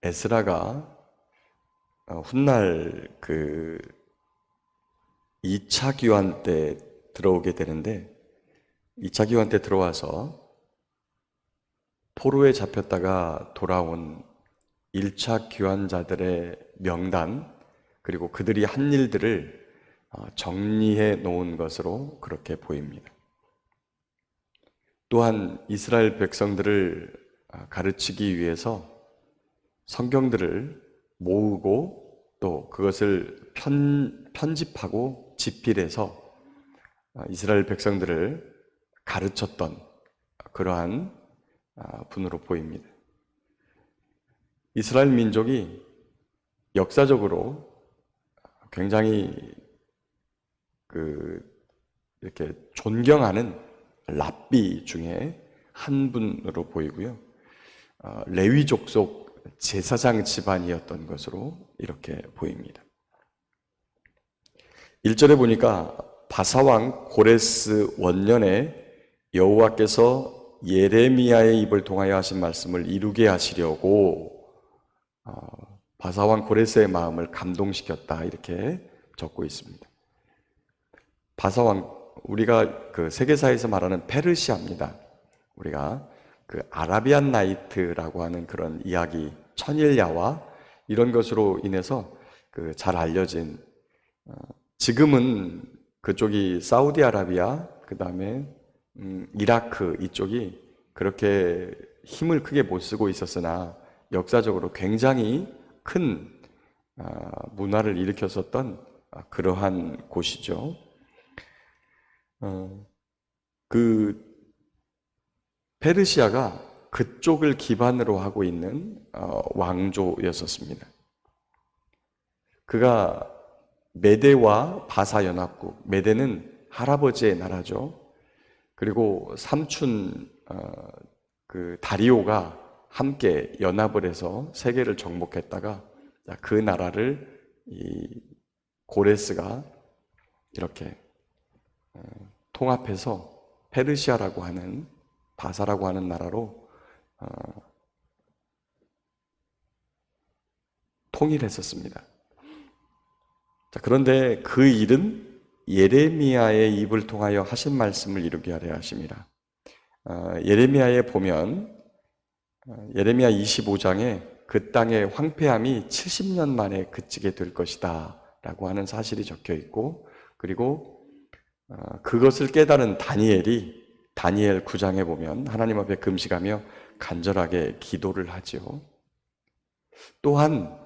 에스라가 훗날 그 2차 기환 때 들어오게 되는데, 2차 기환 때 들어와서 포로에 잡혔다가 돌아온 1차 귀환자들의 명단, 그리고 그들이 한 일들을 정리해 놓은 것으로 그렇게 보입니다. 또한 이스라엘 백성들을 가르치기 위해서 성경들을 모으고 또 그것을 편집하고 집필해서 이스라엘 백성들을 가르쳤던 그러한 분으로 보입니다. 이스라엘 민족이 역사적으로 굉장히 이렇게 존경하는 랍비 중에 한 분으로 보이고요. 레위 족속 제사장 집안이었던 것으로 이렇게 보입니다. 1절에 보니까 바사왕 고레스 원년에 여호와께서 예레미야의 입을 통하여 하신 말씀을 이루게 하시려고 바사왕 고레스의 마음을 감동시켰다, 이렇게 적고 있습니다. 바사왕, 우리가 그 세계사에서 말하는 페르시아입니다. 우리가 그 아라비안 나이트라고 하는 그런 이야기, 천일야와 이런 것으로 인해서 그 잘 알려진, 지금은 그쪽이 사우디아라비아, 그 다음에 이라크 이쪽이 그렇게 힘을 크게 못 쓰고 있었으나 역사적으로 굉장히 큰 문화를 일으켰었던 그러한 곳이죠. 그 페르시아가 그쪽을 기반으로 하고 있는 왕조였었습니다. 그가 메데와 바사 연합국, 메데는 할아버지의 나라죠. 그리고 삼촌 그 다리오가 함께 연합을 해서 세계를 정복했다가 그 나라를 이 고레스가 이렇게 통합해서 페르시아라고 하는, 바사라고 하는 나라로 통일했었습니다. 그런데 그 일은 예레미야의 입을 통하여 하신 말씀을 이루게 하려 하심이라. 예레미야에 보면 예레미야 25장에 그 땅의 황폐함이 70년 만에 그치게 될 것이다 라고 하는 사실이 적혀 있고, 그리고 그것을 깨달은 다니엘이 다니엘 9장에 보면 하나님 앞에 금식하며 간절하게 기도를 하죠. 또한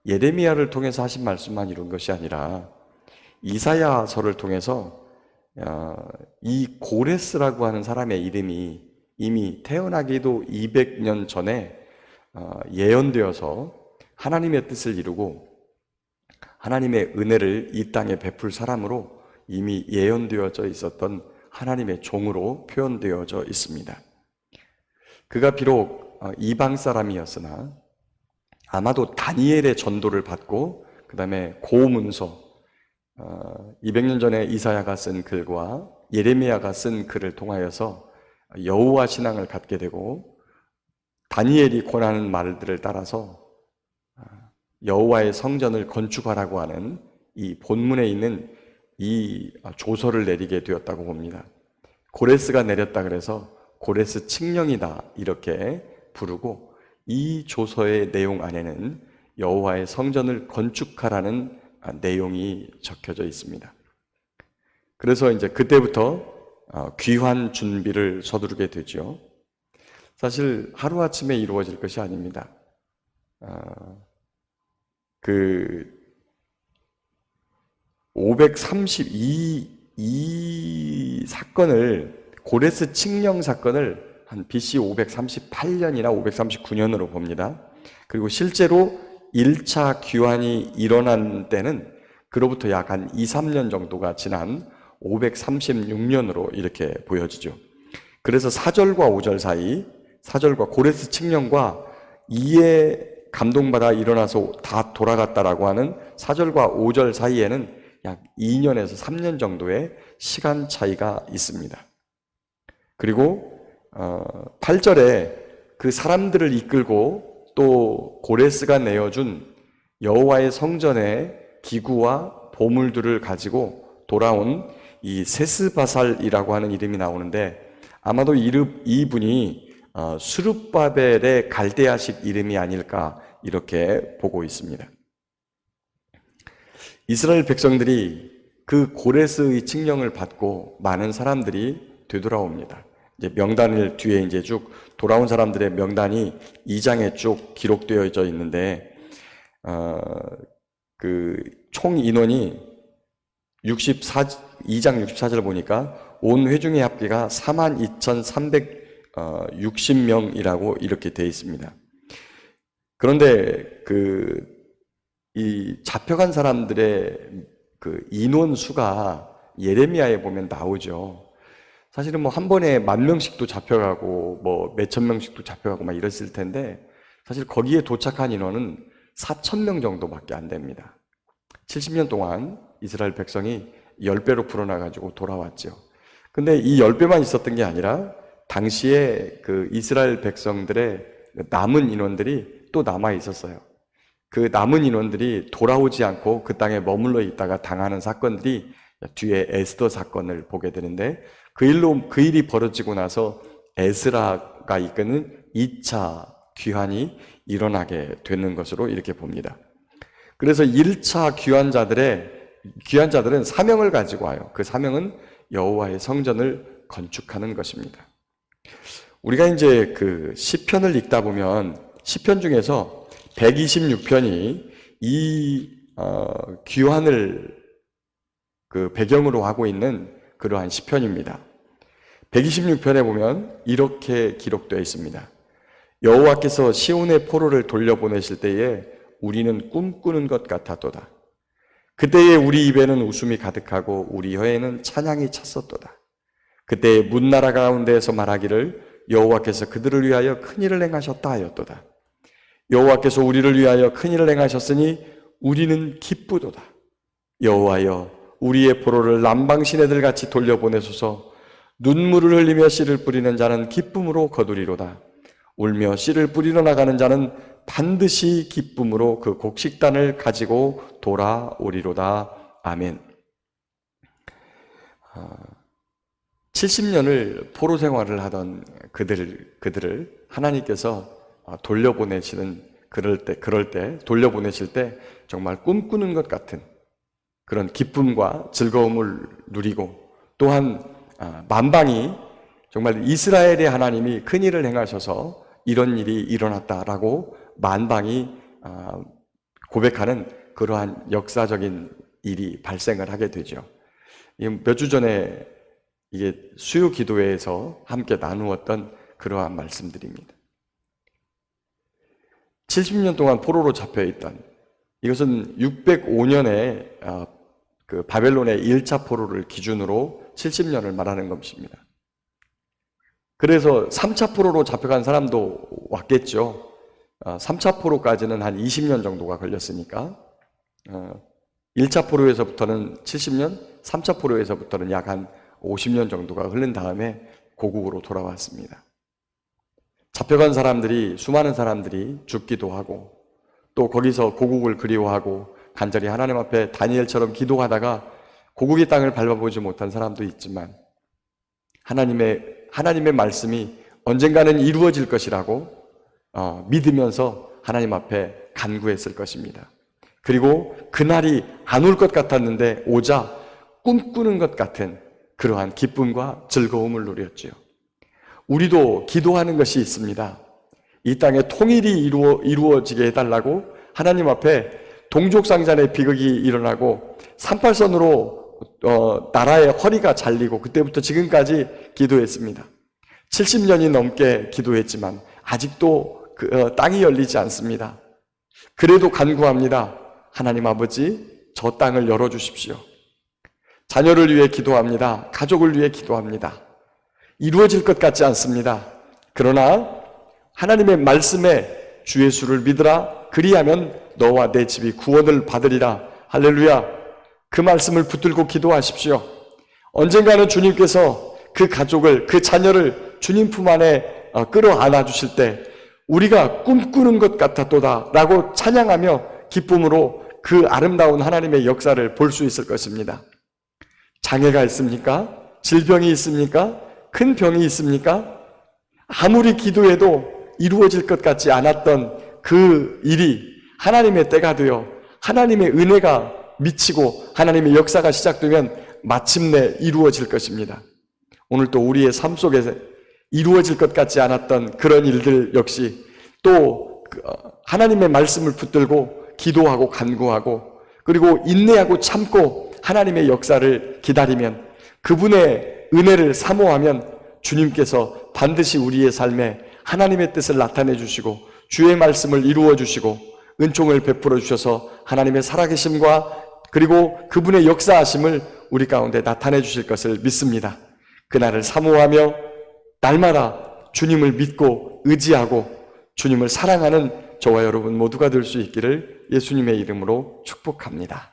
예레미야를 통해서 하신 말씀만 이룬 것이 아니라 이사야서를 통해서 이 고레스라고 하는 사람의 이름이 이미 태어나기도 200년 전에 예언되어서 하나님의 뜻을 이루고 하나님의 은혜를 이 땅에 베풀 사람으로 이미 예언되어져 있었던 하나님의 종으로 표현되어져 있습니다. 그가 비록 이방 사람이었으나 아마도 다니엘의 전도를 받고 그 다음에 고문서 200년 전에 이사야가 쓴 글과 예레미야가 쓴 글을 통하여서 여호와 신앙을 갖게 되고, 다니엘이 권하는 말들을 따라서 여호와의 성전을 건축하라고 하는 이 본문에 있는 이 조서를 내리게 되었다고 봅니다. 고레스가 내렸다 그래서 고레스 칙령이다 이렇게 부르고, 이 조서의 내용 안에는 여호와의 성전을 건축하라는 내용이 적혀져 있습니다. 그래서 이제 그때부터 귀환 준비를 서두르게 되죠. 사실 하루아침에 이루어질 것이 아닙니다. 그 532 사건을, 고레스 칙령 사건을 한 BC 538년이나 539년으로 봅니다. 그리고 실제로 1차 귀환이 일어난 때는 그로부터 약 한 2, 3년 정도가 지난 536년으로 이렇게 보여지죠. 그래서 4절과 5절 사이, 4절과 고레스 칙령과 이에 감동받아 일어나서 다 돌아갔다라고 하는 4절과 5절 사이에는 약 2년에서 3년 정도의 시간 차이가 있습니다. 그리고 8절에 그 사람들을 이끌고 또 고레스가 내어준 여호와의 성전의 기구와 보물들을 가지고 돌아온 이 세스바살이라고 하는 이름이 나오는데, 아마도 이분이 스룹바벨의 갈대아식 이름이 아닐까 이렇게 보고 있습니다. 이스라엘 백성들이 그 고레스의 칙령을 받고 많은 사람들이 되돌아옵니다. 이제 명단을 뒤에 이제 쭉 돌아온 사람들의 명단이 2장에 쭉 기록되어져 있는데, 그 총 인원이 2장 64절 보니까 온 회중의 합계가 42,360명이라고 이렇게 되어 있습니다. 그런데 이 잡혀간 사람들의 그 인원 수가 예레미야에 보면 나오죠. 사실은 뭐 한 번에 10,000명씩도 잡혀가고 뭐 몇천 명씩도 잡혀가고 막 이랬을 텐데, 사실 거기에 도착한 인원은 4,000명 정도밖에 안 됩니다. 70년 동안 이스라엘 백성이 10배로 불어나가지고 돌아왔죠. 근데 이 10배만 있었던 게 아니라 당시에 그 이스라엘 백성들의 남은 인원들이 또 남아 있었어요. 그 남은 인원들이 돌아오지 않고 그 땅에 머물러 있다가 당하는 사건들이 뒤에 에스더 사건을 보게 되는데, 그 일이 벌어지고 나서 에스라가 이끄는 2차 귀환이 일어나게 되는 것으로 이렇게 봅니다. 그래서 1차 귀환자들은 사명을 가지고 와요. 그 사명은 여호와의 성전을 건축하는 것입니다. 우리가 이제 그 시편을 읽다 보면 시편 중에서 126편이 이 귀환을 그 배경으로 하고 있는 그러한 시편입니다. 126편에 보면 이렇게 기록되어 있습니다. 여호와께서 시온의 포로를 돌려보내실 때에 우리는 꿈꾸는 것 같았도다. 그때에 우리 입에는 웃음이 가득하고 우리 혀에는 찬양이 찼었도다. 그때에 문나라 가운데에서 말하기를 여호와께서 그들을 위하여 큰일을 행하셨다 하였도다. 여호와께서 우리를 위하여 큰일을 행하셨으니 우리는 기쁘도다. 여호와여, 우리의 포로를 남방 시내들 같이 돌려보내소서. 눈물을 흘리며 씨를 뿌리는 자는 기쁨으로 거두리로다. 울며 씨를 뿌리러 나가는 자는 반드시 기쁨으로 그 곡식단을 가지고 돌아오리로다. 아멘. 70년을 포로 생활을 하던 그들을 하나님께서 그럴 때 돌려보내실 때 정말 꿈꾸는 것 같은 그런 기쁨과 즐거움을 누리고, 또한 만방이 정말 이스라엘의 하나님이 큰일을 행하셔서 이런 일이 일어났다라고 만방이 고백하는 그러한 역사적인 일이 발생을 하게 되죠. 몇 주 전에 이게 수요 기도회에서 함께 나누었던 그러한 말씀들입니다. 70년 동안 포로로 잡혀있던, 이것은 605년에 그 바벨론의 1차 포로를 기준으로 70년을 말하는 것입니다. 그래서 3차 포로로 잡혀간 사람도 왔겠죠. 3차 포로까지는 한 20년 정도가 걸렸으니까 1차 포로에서부터는 70년, 3차 포로에서부터는 약 한 50년 정도가 흐른 다음에 고국으로 돌아왔습니다. 잡혀간 사람들이, 수많은 사람들이 죽기도 하고, 또 거기서 고국을 그리워하고 간절히 하나님 앞에 다니엘처럼 기도하다가 고국의 땅을 밟아보지 못한 사람도 있지만, 하나님의 말씀이 언젠가는 이루어질 것이라고 믿으면서 하나님 앞에 간구했을 것입니다. 그리고 그날이 안 올 것 같았는데 오자 꿈꾸는 것 같은 그러한 기쁨과 즐거움을 누렸지요. 우리도 기도하는 것이 있습니다. 이 땅에 통일이 이루어지게 해달라고 하나님 앞에 동족상잔의 비극이 일어나고 38선으로 나라의 허리가 잘리고 그때부터 지금까지 기도했습니다. 70년이 넘게 기도했지만 아직도 땅이 열리지 않습니다. 그래도 간구합니다. 하나님 아버지, 저 땅을 열어주십시오. 자녀를 위해 기도합니다. 가족을 위해 기도합니다. 이루어질 것 같지 않습니다. 그러나 하나님의 말씀에 주 예수를 믿으라. 그리하면 너와 내 집이 구원을 받으리라. 할렐루야. 그 말씀을 붙들고 기도하십시오. 언젠가는 주님께서 그 가족을, 그 자녀를 주님 품 안에 끌어안아 주실 때 우리가 꿈꾸는 것 같았도다 라고 찬양하며 기쁨으로 그 아름다운 하나님의 역사를 볼 수 있을 것입니다. 장애가 있습니까? 질병이 있습니까? 큰 병이 있습니까? 아무리 기도해도 이루어질 것 같지 않았던 그 일이 하나님의 때가 되어 하나님의 은혜가 미치고 하나님의 역사가 시작되면 마침내 이루어질 것입니다. 오늘 또 우리의 삶 속에서 이루어질 것 같지 않았던 그런 일들 역시 또 하나님의 말씀을 붙들고 기도하고 간구하고 그리고 인내하고 참고 하나님의 역사를 기다리면 그분의 은혜를 사모하면 주님께서 반드시 우리의 삶에 하나님의 뜻을 나타내 주시고 주의 말씀을 이루어 주시고 은총을 베풀어 주셔서 하나님의 살아계심과 그리고 그분의 역사하심을 우리 가운데 나타내 주실 것을 믿습니다. 그날을 사모하며 날마다 주님을 믿고 의지하고 주님을 사랑하는 저와 여러분 모두가 될 수 있기를 예수님의 이름으로 축복합니다.